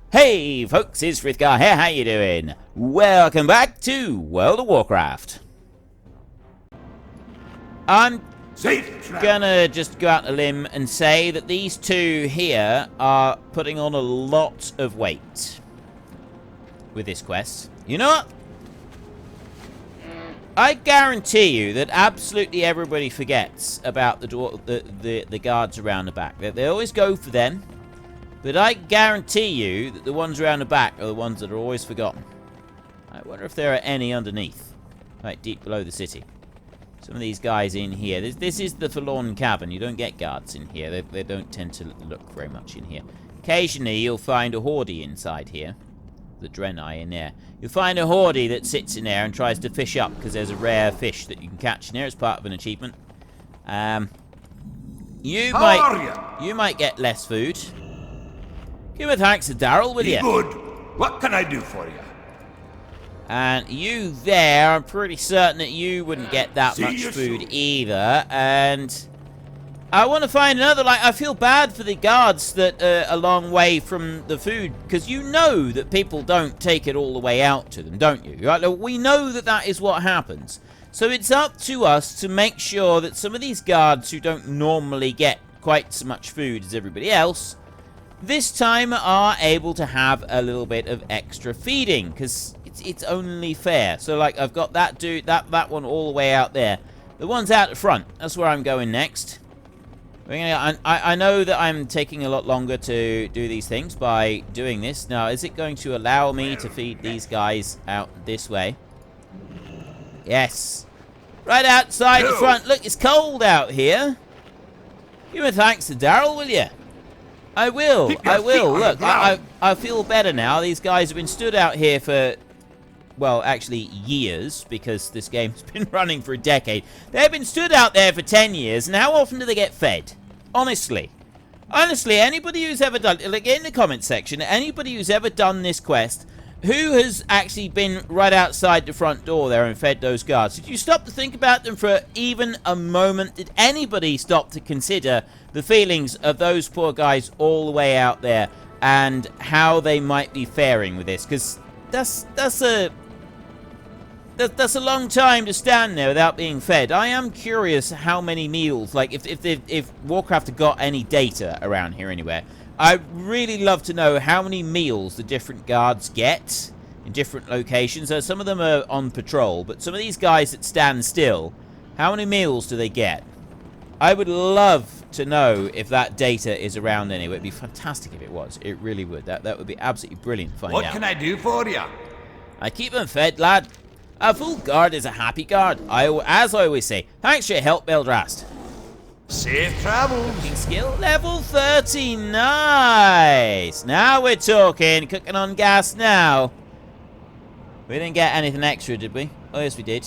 Hey folks, it's Frithgar here, how you doing? Welcome back to World of Warcraft. I'm gonna just go out on a limb and say that these two here are putting on a lot of weight with this quest. You know what? I guarantee you that absolutely everybody forgets about the guards around the back. They always go for them. But I guarantee you that the ones around the back are the ones that are always forgotten. I wonder if there are any underneath. Right, deep below the city. Some of these guys in here. This is the Forlorn Cavern. You don't get guards in here. They don't tend to look very much in here. Occasionally, you'll find a Hordey inside here. The Draenei in there. You'll find a Hordey that sits in there and tries to fish up because there's a rare fish that you can catch in there as part of an achievement. You might get less food. Give a thanks to Daryl, will you? Good. What can I do for you? And you there, I'm pretty certain that you wouldn't get that much food either. And I want to find another, I feel bad for the guards that are a long way from the food. Because you know that people don't take it all the way out to them, don't you? We know that that is what happens. So it's up to us to make sure that some of these guards who don't normally get quite so much food as everybody else this time are able to have a little bit of extra feeding, because it's only fair. So like I've got that dude, that one all the way out there. The one's out the front. That's where I'm going next. I know that I'm taking a lot longer to do these things by doing this. Now, is it going to allow me to feed these guys out this way? Yes. Right outside the front. Look, it's cold out here. Give me thanks to Daryl, will you? I will. Look, I feel better now. These guys have been stood out here for, well, actually years, because this game's been running for a decade. They've been stood out there for 10 years, and how often do they get fed? Honestly. Honestly, anybody who's ever done, like in the comment section, anybody who's ever done this quest, who has actually been right outside the front door there and fed those guards? Did you stop to think about them for even a moment? Did anybody stop to consider the feelings of those poor guys all the way out there and how they might be faring with this? Because that's a long time to stand there without being fed. I am curious how many meals, like if Warcraft have got any data around here anywhere, I'd really love to know how many meals the different guards get in different locations. Some of them are on patrol, but some of these guys that stand still, how many meals do they get? I would love to know if that data is around anywhere. It'd be fantastic if it was. It really would. That would be absolutely brilliant to find out. What can I do for you? I keep them fed, lad. A full guard is a happy guard. As I always say, thanks for your help, Beldrast. Safe travels. Cooking skill level 30. Nice. Now we're talking. Cooking on gas now. We didn't get anything extra, did we? Oh, yes, we did.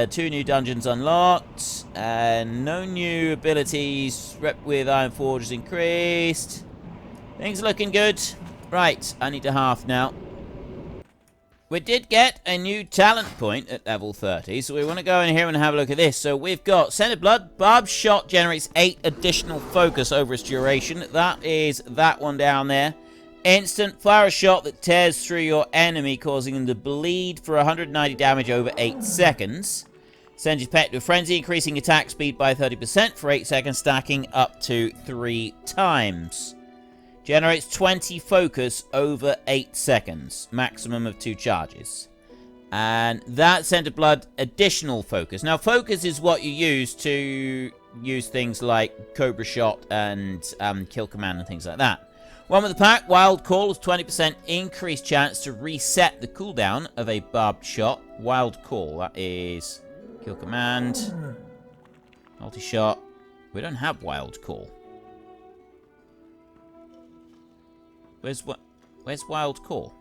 2 new dungeons unlocked. No new abilities. Rep with Ironforge is increased. Things are looking good. Right, I need to half now. We did get a new talent point at level 30, so we want to go in here and have a look at this. So we've got Scented Blood. Barbed Shot generates 8 additional focus over its duration. That is that one down there. Instant Fire Shot that tears through your enemy, causing them to bleed for 190 damage over 8 seconds. Sends your pet to a frenzy, increasing attack speed by 30% for 8 seconds, stacking up to 3 times. Generates 20 focus over 8 seconds. Maximum of 2 charges. And that Scented Blood additional focus. Now, focus is what you use to use things like Cobra Shot and Kill Command and things like that. One with the pack, Wild Call is 20% increased chance to reset the cooldown of a Barbed Shot. Wild Call, that is Kill Command. Multi-shot. We don't have Wild Call. Where's Wild Call?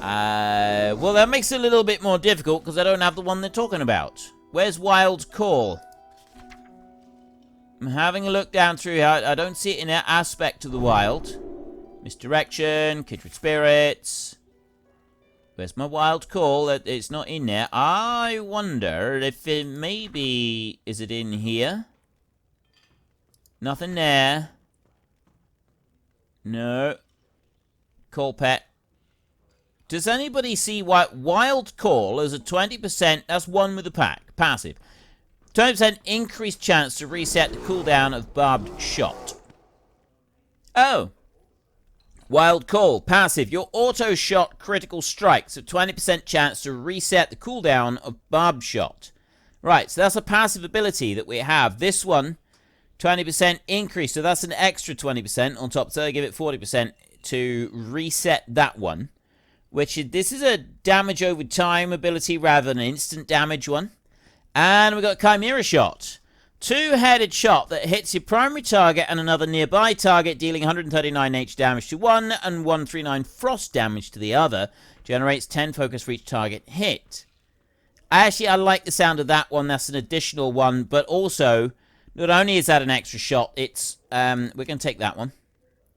Well, that makes it a little bit more difficult because I don't have the one they're talking about. Where's Wild Call? I'm having a look down through here. I don't see it in that aspect of the wild. Misdirection, Kindred Spirits. Where's my Wild Call? It's not in there. I wonder if it maybe... Is it in here? Nothing there. No. Call pet. Does anybody see what Wild Call is a 20%? That's one with the pack. Passive. 20% increased chance to reset the cooldown of barbed shot. Oh. Wild Call. Passive. Your auto shot critical strikes. A 20% chance to reset the cooldown of barbed shot. Right, so that's a passive ability that we have. This one, 20% increase. So that's an extra 20% on top. So I give it 40% to reset that one. This is a damage over time ability rather than an instant damage one. And we've got Chimera Shot. Two-headed shot that hits your primary target and another nearby target, dealing 139 H damage to one and 139 frost damage to the other. Generates 10 focus for each target hit. Actually, I like the sound of that one. That's an additional one. But also, not only is that an extra shot, it's... we're going to take that one.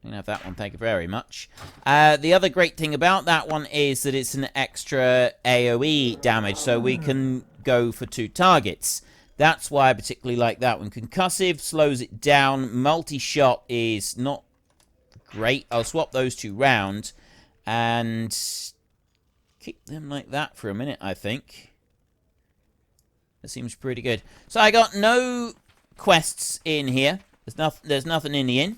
You can have that one, thank you very much. The other great thing about that one is that it's an extra AoE damage, so we can go for 2 targets. That's why I particularly like that one. Concussive slows it down. Multi-shot is not great. I'll swap those 2 round and keep them like that for a minute, I think. That seems pretty good. So I got no quests in here. There's nothing in the inn.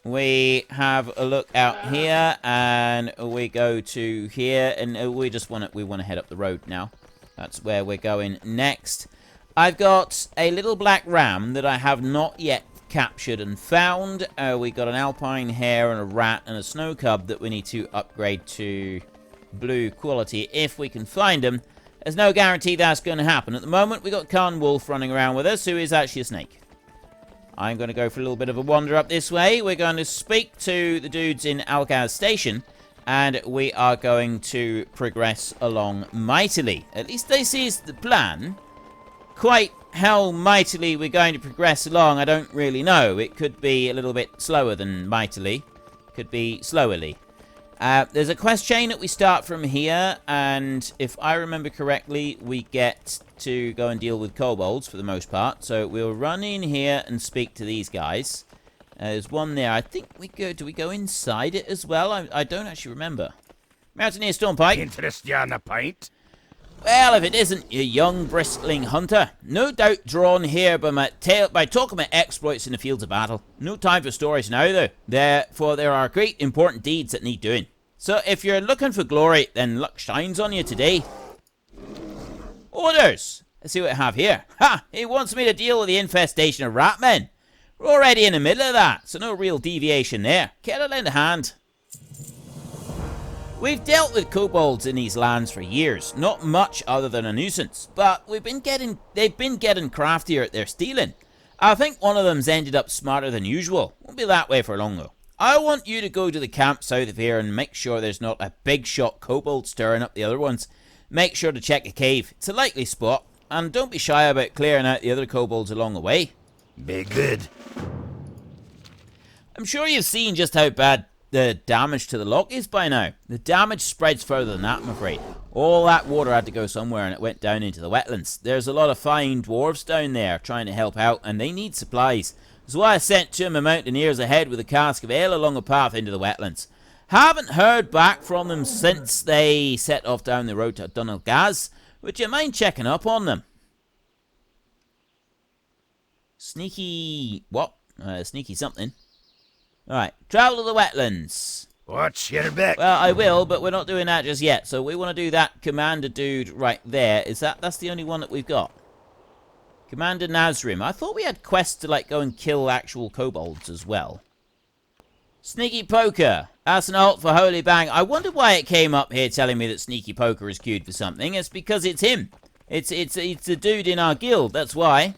We have a look out here, and we go to here, and we want to head up the road now. That's where we're going next. I've got a little black ram that I have not yet captured and found. We got an alpine hare and a rat and a snow cub that we need to upgrade to blue quality if we can find them. There's no guarantee that's going to happen. At the moment, we got Khan Wolf running around with us, who is actually a snake. I'm going to go for a little bit of a wander up this way. We're going to speak to the dudes in Algaz Station, and we are going to progress along mightily. At least this is the plan. Quite how mightily we're going to progress along, I don't really know. It could be a little bit slower than mightily. Could be slowly. There's a quest chain that we start from here, and if I remember correctly, we get to go and deal with kobolds for the most part. So we'll run in here and speak to these guys. There's one there. I think we go... Do we go inside it as well? I don't actually remember. Mountaineer Stormpike. Interest you on a pint? Well, if it isn't your young, bristling hunter, no doubt drawn here by talk of my exploits in the fields of battle. No time for stories now, though, for there are great important deeds that need doing. So if you're looking for glory, then luck shines on you today. Orders! Let's see what I have here. Ha! He wants me to deal with the infestation of ratmen. We're already in the middle of that, so no real deviation there. Care to lend a hand? We've dealt with kobolds in these lands for years, not much other than a nuisance, but they've been getting craftier at their stealing. I think one of them's ended up smarter than usual. Won't be that way for long though. I want you to go to the camp south of here and make sure there's not a big shot kobold stirring up the other ones. Make sure to check a cave. It's a likely spot, and don't be shy about clearing out the other kobolds along the way. Be good. I'm sure you've seen just how bad the damage to the loch is by now. The damage spreads further than that, I'm afraid. All that water had to go somewhere, and it went down into the wetlands. There's a lot of fine dwarves down there trying to help out, and they need supplies. That's why I sent 2 of my mountaineers ahead with a cask of ale along a path into the wetlands. Haven't heard back from them since they set off down the road to Dun Morogh. Would you mind checking up on them? Sneaky... what? Sneaky something. Alright, travel to the wetlands. Watch your back. Well, I will, but we're not doing that just yet. So we want to do that commander dude right there. That's the only one that we've got? Commander Nazrim. I thought we had quests to, like, go and kill actual kobolds as well. Sneaky Poker. That's an alt for Holy Bang. I wonder why it came up here telling me that Sneaky Poker is queued for something. It's because it's him. It's the dude in our guild, that's why.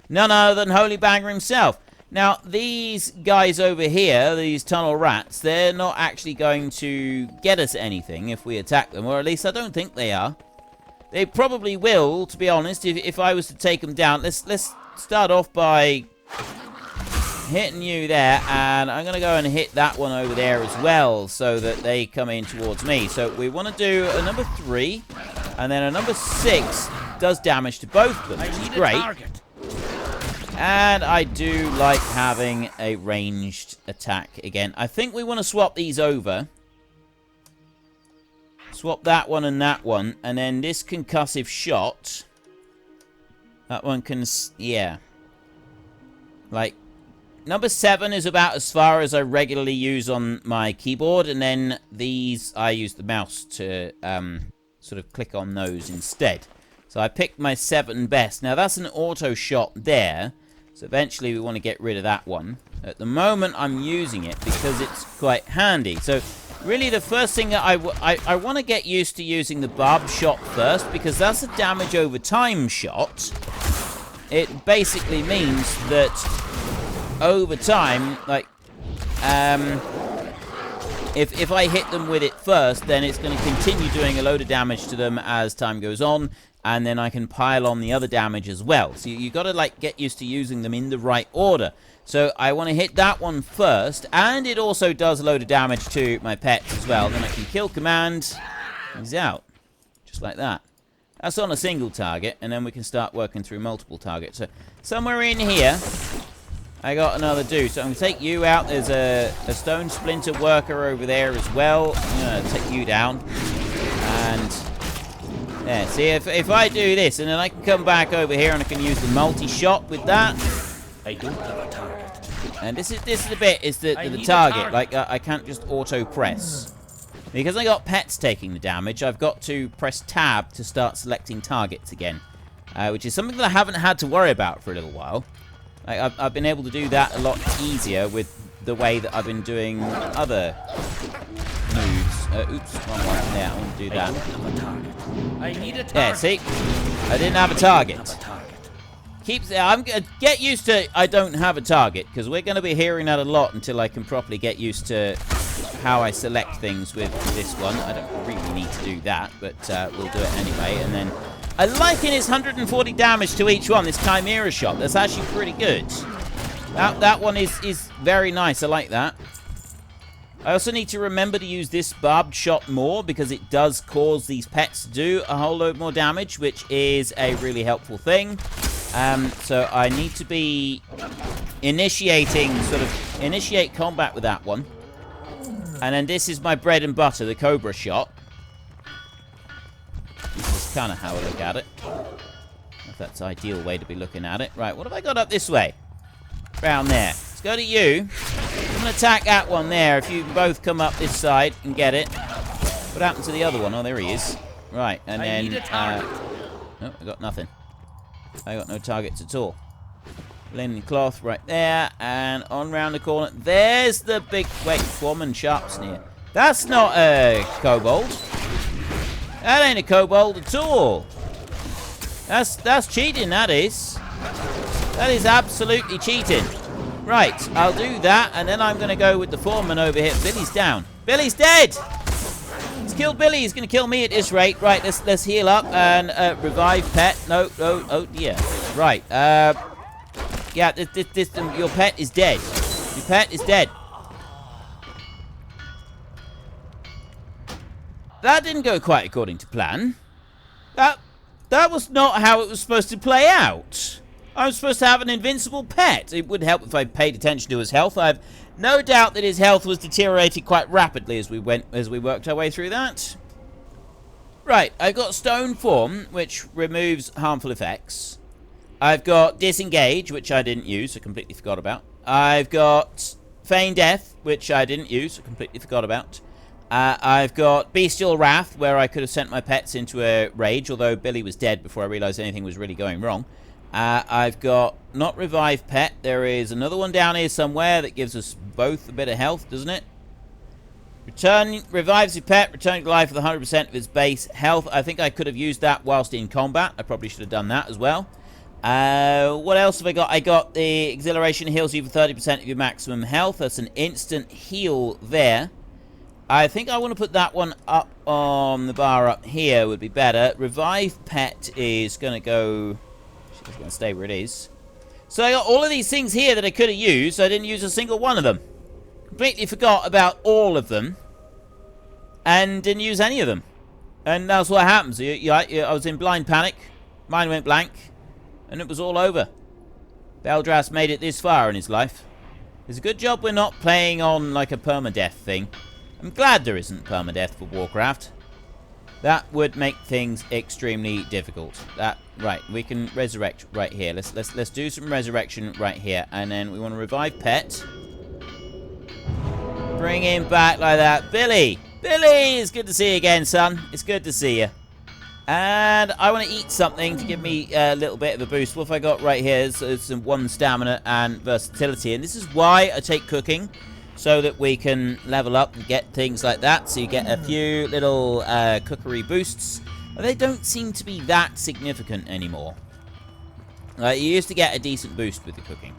None other than Holy Banger himself. Now, these guys over here, these tunnel rats, they're not actually going to get us anything if we attack them, or at least I don't think they are. They probably will, to be honest, if I was to take them down. Let's start off by hitting you there, and I'm going to go and hit that one over there as well, so that they come in towards me. So we want to do a number 3, and then a number 6 does damage to both of them, which is great. And I do like having a ranged attack again. I think we want to swap these over. Swap that one and that one. And then this concussive shot. That one can... Yeah. Like, number 7 is about as far as I regularly use on my keyboard. And then these, I use the mouse to sort of click on those instead. So I picked my 7 best. Now, that's an auto shot there. So eventually we want to get rid of that one. At the moment, I'm using it because it's quite handy. So really the first thing that I want to get used to using the barb shot first, because that's a damage over time shot. It basically means that over time, like, if I hit them with it first, then it's going to continue doing a load of damage to them as time goes on. And then I can pile on the other damage as well. So you got to, like, get used to using them in the right order. So I want to hit that one first. And it also does a load of damage to my pets as well. Then I can kill command. He's out. Just like that. That's on a single target. And then we can start working through multiple targets. So somewhere in here, I got another dude. So I'm going to take you out. There's a stone splinter worker over there as well. I'm going to take you down. And... yeah, see, if I do this, and then I can come back over here and I can use the multi-shot with that. I don't have a target. And this is the bit, is the target. Like, I can't just auto-press. Because I got pets taking the damage, I've got to press tab to start selecting targets again. Which is something that I haven't had to worry about for a little while. Like, I've been able to do that a lot easier with the way that I've been doing other moves. Oops, wrong one. Yeah, I want to do that. I need a target. Yeah, see? I didn't have a target. I'm gonna get used to I don't have a target, because we're going to be hearing that a lot until I can properly get used to how I select things with this one. I don't really need to do that, but we'll do it anyway. And then I like in his 140 damage to each one, this Chimera shot. That's actually pretty good. That one is very nice. I like that. I also need to remember to use this barbed shot more, because it does cause these pets to do a whole load more damage, which is a really helpful thing. So I need to be initiate combat with that one. And then this is my bread and butter, the Cobra shot. This is kind of how I look at it. If that's the ideal way to be looking at it. Right, what have I got up this way? Round there. Let's go to you. I'm going to attack that one there. If you can both come up this side and get it. What happened to the other one? Oh, there he is. Right, and then... no, I got nothing. I got no targets at all. Linen cloth right there. And on round the corner. There's the big... Wait, Foreman Sharp Sneer. That's not a kobold. That ain't a kobold at all. That's cheating, that is. That is absolutely cheating. Right, I'll do that, and then I'm going to go with the foreman over here. Billy's down. Billy's dead! He's killed Billy. He's going to kill me at this rate. Right, let's heal up and revive pet. No, oh dear. Right, yeah, your pet is dead. Your pet is dead. That didn't go quite according to plan. That was not how it was supposed to play out. I was supposed to have an invincible pet. It would help if I paid attention to his health. I have no doubt that his health was deteriorating quite rapidly as we worked our way through that. Right, I've got Stone Form, which removes harmful effects. I've got Disengage, which I didn't use, I completely forgot about. I've got Feign Death, which I didn't use, I completely forgot about. I've got Bestial Wrath, where I could have sent my pets into a rage, although Billy was dead before I realized anything was really going wrong. I've got Not Revive Pet. There is another one down here somewhere that gives us both a bit of health, doesn't it? Revives your pet, returning to life with 100% of its base health. I think I could have used that whilst in combat. I probably should have done that as well. What else have I got? I got the Exhilaration heals you for 30% of your maximum health. That's an instant heal there. I think I want to put that one up on the bar up here would be better. Revive Pet is going to go... It's going to stay where it is. So I got all of these things here that I could have used. I didn't use a single one of them. Completely forgot about all of them. And didn't use any of them. And that's what happens. I was in blind panic. Mine went blank. And it was all over. Beldrast made it this far in his life. It's a good job we're not playing on like a permadeath thing. I'm glad there isn't permadeath for Warcraft. That would make things extremely difficult. Right, we can resurrect right here. Let's do some resurrection right here. And then we want to revive Pet. Bring him back like that. Billy! Billy! It's good to see you again, son. It's good to see you. And I want to eat something to give me a little bit of a boost. What have I got right here? It's some 1 stamina and versatility. And this is why I take cooking. So that we can level up and get things like that. So you get a few little cookery boosts. But they don't seem to be that significant anymore. You used to get a decent boost with the cooking.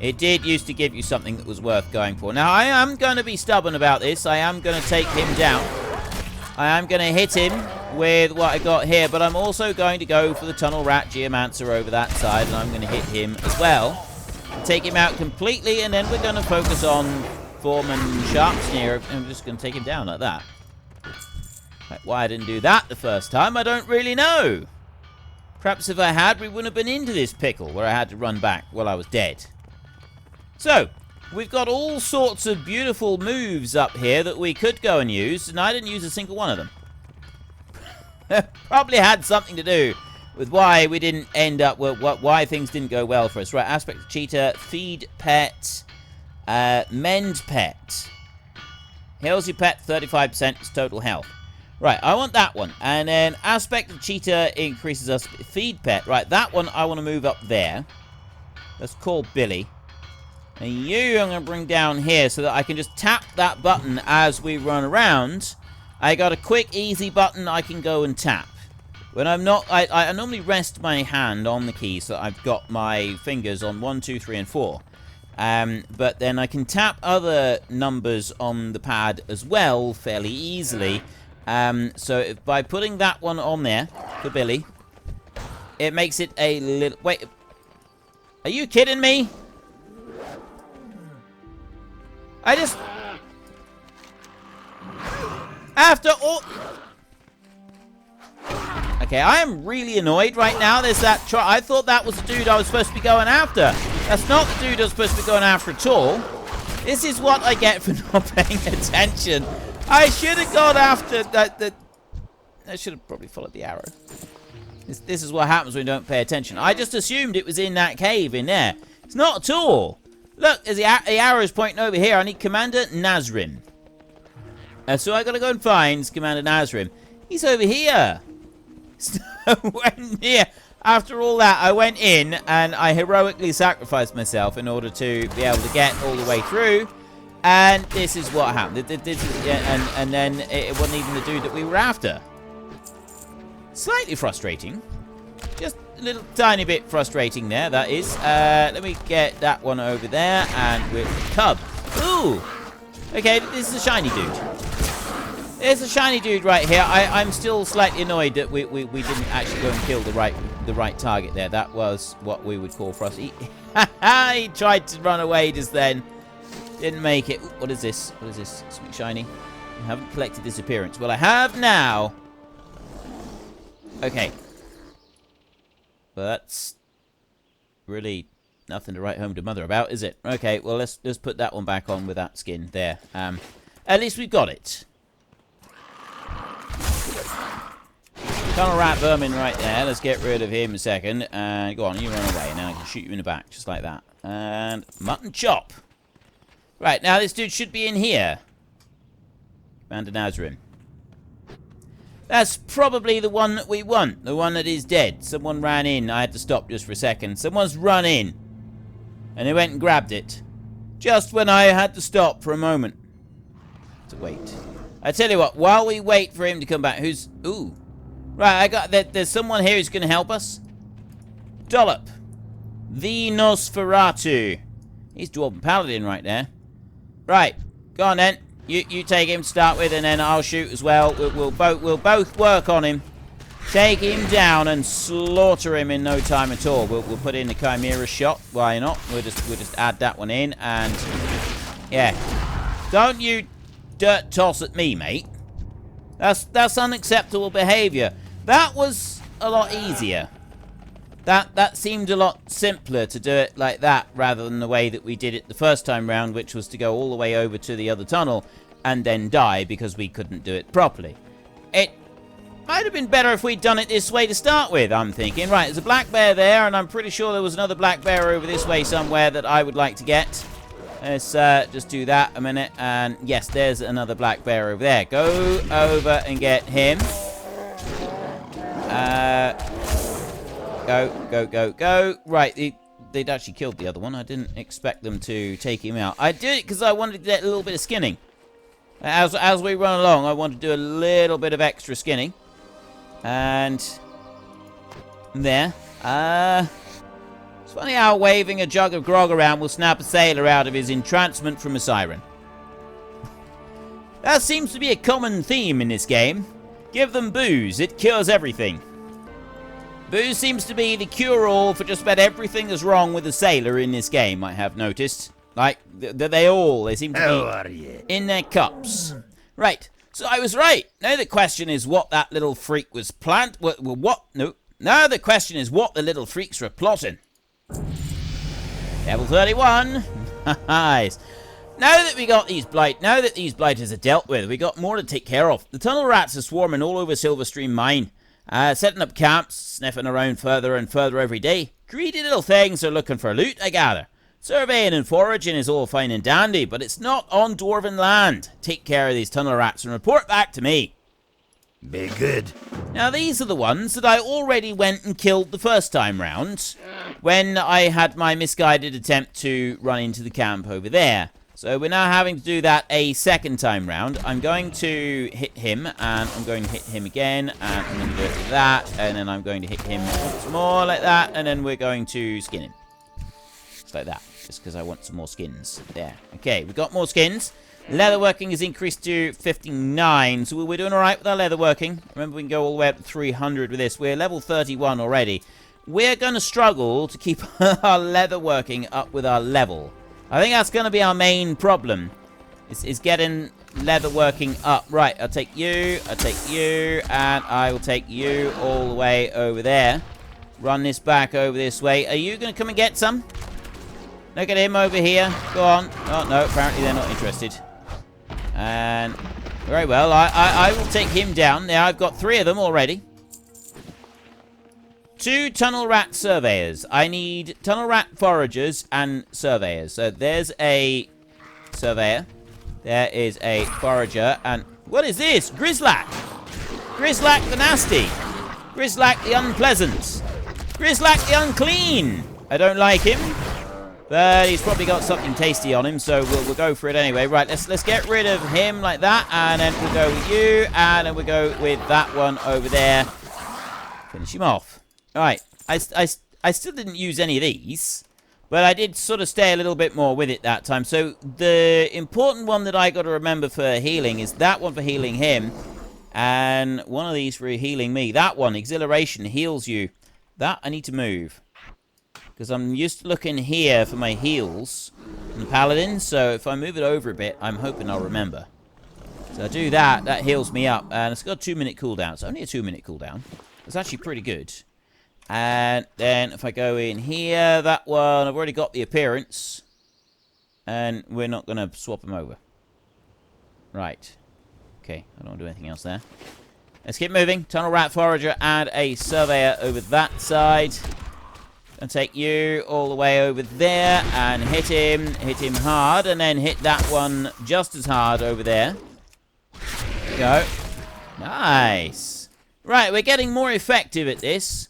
It did used to give you something that was worth going for. Now, I am going to be stubborn about this. I am going to take him down. I am going to hit him with what I got here. But I'm also going to go for the Tunnel Rat Geomancer over that side. And I'm going to hit him as well. Take him out completely. And then we're going to focus on Foreman Sharpsneer. I'm just going to take him down like that. Why I didn't do that the first time, I don't really know. Perhaps if I had, we wouldn't have been into this pickle where I had to run back while I was dead. So, we've got all sorts of beautiful moves up here that we could go and use, and I didn't use a single one of them. Probably had something to do with why we didn't end up, why things didn't go well for us. Right, Aspect of Cheetah, Feed Pet, Mend Pet. Heals your pet 35% its total health. Right, I want that one. And then Aspect of Cheetah increases us. Feed Pet. Right, that one I want to move up there. Let's call Billy. And you I'm going to bring down here so that I can just tap that button as we run around. I got a quick, easy button I can go and tap. When I'm not... I normally rest my hand on the key so that I've got my fingers on 1, 2, 3, and 4. But then I can tap other numbers on the pad as well fairly easily. So by putting that one on there for Billy, it makes it a little... Wait, are you kidding me? I just... After all... Okay, I am really annoyed right now. There's that... I thought that was the dude I was supposed to be going after. That's not the dude I was supposed to be going after at all. This is what I get for not paying attention. I should have gone after that. I should have probably followed the arrow. This is what happens when you don't pay attention. I just assumed it was in that cave in there. It's not at all. Look, there's the arrow's pointing over here. I need Commander Nazrim. So I gotta go and find Commander Nazrim. He's over here. So when after all that, I went in and I heroically sacrificed myself in order to be able to get all the way through. And this is what happened. And then it wasn't even the dude that we were after. Slightly frustrating. Just a little tiny bit frustrating there, that is. Let me get that one over there. And with Cub. Ooh! Okay, this is a shiny dude. There's a shiny dude right here. I'm still slightly annoyed that we didn't actually go and kill the right target there. That was what we would call frosty. He tried to run away just then. Didn't make it. Ooh, what is this? What is this? Something shiny. I haven't collected this appearance. Well, I have now. Okay. Well, that's really nothing to write home to mother about, is it? Okay, well, let's put that one back on with that skin there. At least we've got it. Tunnel Rat Vermin right there. Let's get rid of him a second. And go on, you run away. Now I can shoot you in the back, just like that. And Mutton Chop. Right, now this dude should be in here. Commander Nazrim. That's probably the one that we want. The one that is dead. Someone ran in. I had to stop just for a second. Someone's run in. And they went and grabbed it. Just when I had to stop for a moment. To wait. I tell you what, while we wait for him to come back, who's... Ooh. Right, there's someone here who's going to help us. Dollop. The Nosferatu. He's Dwarven Paladin right there. Right, go on then. You take him to start with, and then I'll shoot as well. We'll both work on him. Take him down and slaughter him in no time at all. We'll put in the Chimera shot. Why not? We'll just add that one in, and yeah. Don't you dirt toss at me, mate. That's unacceptable behavior. That was a lot easier. That seemed a lot simpler to do it like that rather than the way that we did it the first time round, which was to go all the way over to the other tunnel and then die because we couldn't do it properly. Might have been better if we'd done it this way to start with, I'm thinking. Right, there's a black bear there, and I'm pretty sure there was another black bear over this way somewhere that I would like to get. Let's just do that a minute. And yes, there's another black bear over there. Go over and get him. Go. Right, they'd actually killed the other one. I didn't expect them to take him out. I did it because I wanted to get a little bit of skinning. As we run along, I want to do a little bit of extra skinning. And there. It's funny how waving a jug of grog around will snap a sailor out of his entrancement from a siren. That seems to be a common theme in this game. Give them booze, it cures everything. Booze seems to be the cure-all for just about everything that's wrong with a sailor in this game, I have noticed. Like, they seem to be in their cups. Right, so I was right. Now the question is what that little freak was Now the question is what the little freaks were plotting. Level 31. Nice. Now that we got these these blighters are dealt with, we got more to take care of. The tunnel rats are swarming all over Silverstream Mine. Setting up camps, sniffing around further and further every day. Greedy little things are looking for loot, I gather. Surveying and foraging is all fine and dandy, but it's not on Dwarven land. Take care of these tunnel rats and report back to me. Be good. Now these are the ones that I already went and killed the first time round, when I had my misguided attempt to run into the camp over there. So we're now having to do that a second time round. I'm going to hit him, and I'm going to hit him again, and I'm going to do it like that, and then I'm going to hit him once more like that, and then we're going to skin him. Just like that, just because I want some more skins. There. Okay, we've got more skins. Leatherworking is increased to 59, so we're doing alright with our leatherworking. Remember, we can go all the way up to 300 with this. We're level 31 already. We're going to struggle to keep our leatherworking up with our level. I think that's going to be our main problem, is getting leatherworking up. Right, I'll take you, and I will take you all the way over there. Run this back over this way. Are you going to come and get some? Look at him over here. Go on. Oh, no, apparently they're not interested. And very well, I will take him down. Now, I've got 3 of them already. 2 tunnel rat surveyors. I need tunnel rat foragers and surveyors. So there's a surveyor. There is a forager. And what is this? Grizzlack. Grizzlack the nasty. Grizzlack the unpleasant. Grizzlack the unclean. I don't like him. But he's probably got something tasty on him, so we'll go for it anyway. Right, let's get rid of him like that, and then we'll go with you, and then we'll go with that one over there. Finish him off. All right, I still didn't use any of these, but I did sort of stay a little bit more with it that time. So the important one that I got to remember for healing is that one for healing him, and one of these for healing me. That one, exhilaration, heals you. That I need to move. Because I'm used to looking here for my heals on the paladin, so if I move it over a bit, I'm hoping I'll remember. So I do that, that heals me up, and it's got a 2-minute cooldown. It's only a 2-minute cooldown. It's actually pretty good. And then if I go in here, that one, I've already got the appearance, and we're not going to swap them over. Right. Okay, I don't want to do anything else there. Let's keep moving. Tunnel rat forager and a surveyor over that side. And take you all the way over there and hit him hard, and then hit that one just as hard over there. There we go. Nice. Right, we're getting more effective at this.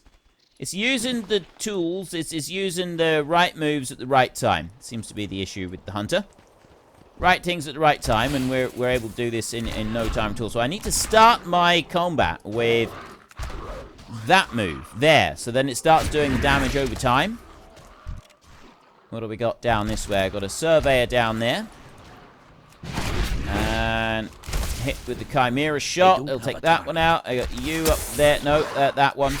It's using the tools, it's using the right moves at the right time. Seems to be the issue with the hunter. Right things at the right time, and we're able to do this in no time at all. So I need to start my combat with that move there, so then it starts doing the damage over time. What do we got down this way? I've got a surveyor down there, and hit with the chimera shot. It'll take that one out. I got you up there. No, that one.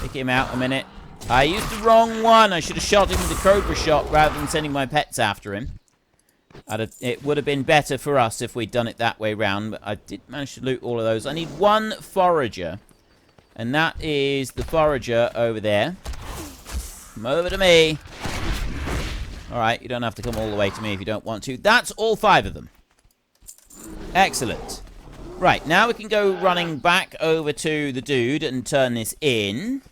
Take him out a minute. I used the wrong one. I should have shot him with the cobra shot rather than sending my pets after him. It would have been better for us if we'd done it that way round, but I did manage to loot all of those. I need 1 forager. And that is the forager over there. Come over to me. Alright, you don't have to come all the way to me if you don't want to. That's all 5 of them. Excellent. Right, now we can go running back over to the dude and turn this in.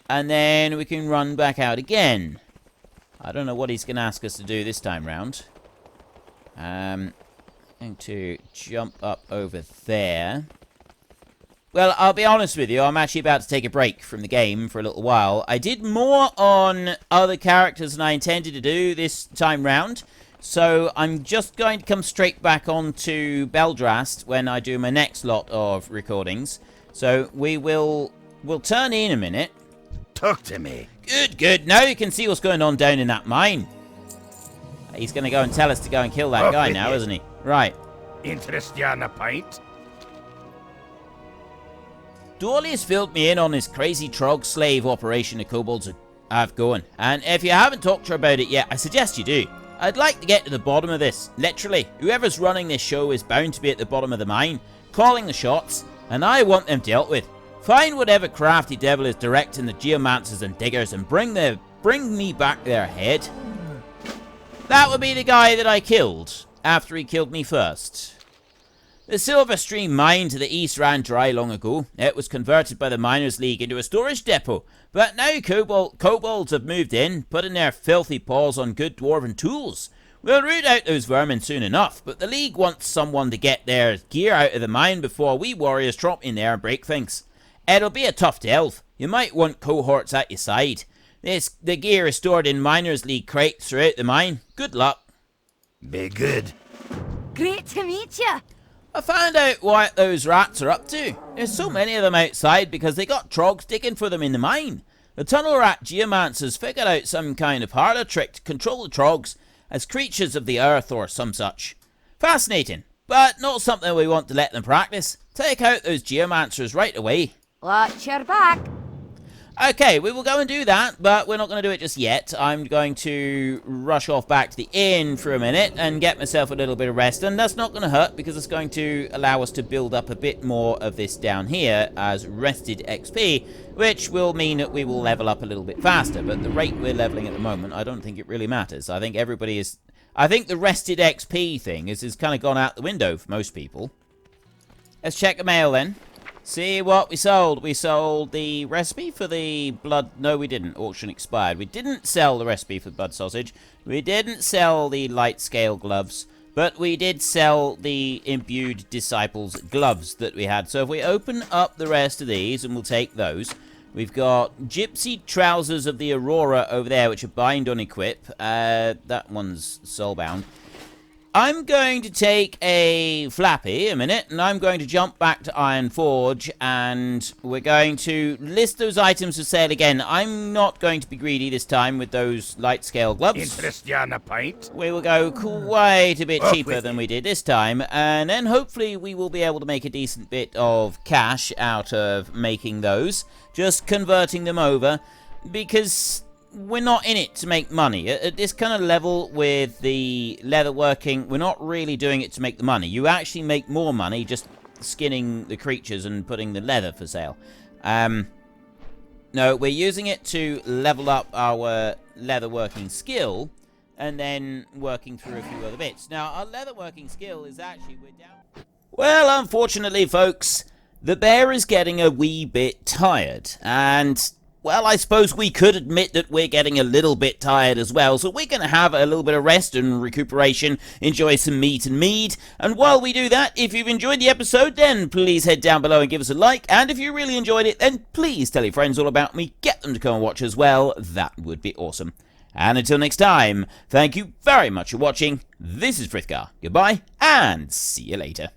And then we can run back out again. I don't know what he's going to ask us to do this time round. Going to jump up over there. Well, I'll be honest with you, I'm actually about to take a break from the game for a little while. I did more on other characters than I intended to do this time round. So I'm just going to come straight back onto Beldrast when I do my next lot of recordings. So we'll turn in a minute. Talk to me. Good, good. Now you can see what's going on down in that mine. He's going to go and tell us to go and kill that guy now, isn't he? Right. Interest you on a pint? Dorley has filled me in on this crazy trog slave operation the kobolds have going. And if you haven't talked to her about it yet, I suggest you do. I'd like to get to the bottom of this. Literally, whoever's running this show is bound to be at the bottom of the mine, calling the shots, and I want them dealt with. Find whatever crafty devil is directing the geomancers and diggers and bring me back their head. That would be the guy that I killed after he killed me first. The Silver Stream mine to the east ran dry long ago. It was converted by the Miners' League into a storage depot, but now kobolds have moved in, putting their filthy paws on good dwarven tools. We'll root out those vermin soon enough, but the League wants someone to get their gear out of the mine before we warriors drop in there and break things. It'll be a tough delve. You might want cohorts at your side. The gear is stored in Miners' League crates throughout the mine. Good luck. Be good. Great to meet you. I found out what those rats are up to. There's so many of them outside because they got trogs digging for them in the mine. The tunnel rat geomancers figured out some kind of harder trick to control the trogs as creatures of the earth or some such. Fascinating, but not something we want to let them practice. Take out those geomancers right away. Watch your back. Okay, we will go and do that, but we're not going to do it just yet. I'm going to rush off back to the inn for a minute and get myself a little bit of rest, and that's not going to hurt because it's going to allow us to build up a bit more of this down here as rested XP, which will mean that we will level up a little bit faster, but the rate we're leveling at the moment, I don't think it really matters. I think the rested XP thing is kind of gone out the window for most people. Let's check the mail then. See what we sold. We sold the recipe for the blood... No, we didn't. Auction expired. We didn't sell the recipe for the blood sausage. We didn't sell the light scale gloves. But we did sell the imbued disciples gloves that we had. So if we open up the rest of these, and we'll take those. We've got gypsy trousers of the Aurora over there, which are bind on equip. That one's soulbound. I'm going to take a flappy a minute, and I'm going to jump back to Ironforge, and we're going to list those items for sale again. I'm not going to be greedy this time with those light scale gloves. Interest you on a pint? We will go quite a bit cheaper than we did this time, and then hopefully we will be able to make a decent bit of cash out of making those, just converting them over, because we're not in it to make money. At this kind of level with the leatherworking, we're not really doing it to make the money. You actually make more money just skinning the creatures and putting the leather for sale. No, we're using it to level up our leatherworking skill and then working through a few other bits. Now, our leatherworking skill is actually... we're down. Well, unfortunately, folks, the bear is getting a wee bit tired, and... well, I suppose we could admit that we're getting a little bit tired as well, so we're going to have a little bit of rest and recuperation, enjoy some meat and mead, and while we do that, if you've enjoyed the episode, then please head down below and give us a like, and if you really enjoyed it, then please tell your friends all about me, get them to come and watch as well, that would be awesome. And until next time, thank you very much for watching, this is Frithgar, goodbye, and see you later.